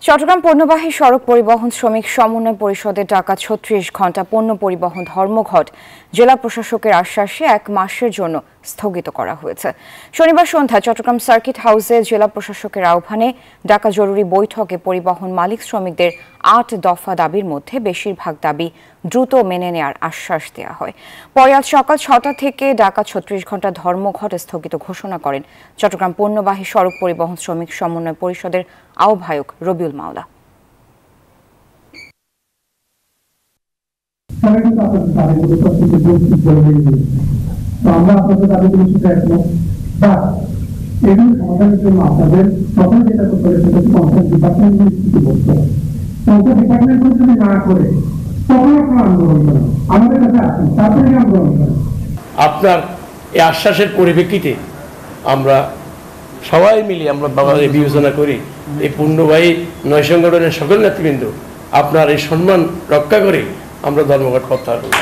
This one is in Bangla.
চট্টগ্রাম পণ্যবাহী সড়ক পরিবহন শ্রমিক সমন্বয় পরিষদের ডাকা ৩৬ ঘণ্টা পণ্য পরিবহন ধর্মঘট জেলা প্রশাসকের আশ্বাসে ১ মাসের জন্য স্থগিত করা হয়েছে। শনিবার সন্ধ্যায় চট্টগ্রাম সার্কিট হাউসে জেলা প্রশাসকের আহ্বানে ডাকা জরুরি বৈঠকে পরিবহন মালিক শ্রমিকদের ৮ দফা দাবির মধ্যে বেশিরভাগ দাবি দ্রুত মেনে নেওয়ার আশ্বাস দেওয়া হয়। পরে আজ সকাল ৬টা থেকে ডাকা ৩৬ ঘণ্টা ধর্মঘট স্থগিত ঘোষণা করেন চট্টগ্রাম পণ্যবাহী সড়ক পরিবহন শ্রমিক সমন্বয় পরিষদের আহ্বায়ক রবিউল মাওলা। আমরা আপনাদের দাবিগুলো শুধু একমত, বাট এগুলো সমাধানের জন্য আপনাদের প্রথম যেটা করতে হবে সেটা হচ্ছে পঞ্চায়েত ডিপার্টমেন্টের স্থিতি করতে হবে। পঞ্চায়েত ডিপার্টমেন্ট যদি না করে তখন আপনারা আন্দোলন করেন, আমাদের কাছে আসেন, তারপরে আন্দোলন করেন। আপনার এই আশ্বাসের পরিপ্রেক্ষিতে আমরা সবাই মিলে আমরা বিবেচনা করি এই পূর্ণবাহী নয় সংগঠনের সকল নেতৃবৃন্দ আপনার এই সম্মান রক্ষা করে আমরা ধর্মঘট প্রত্যাহার করি।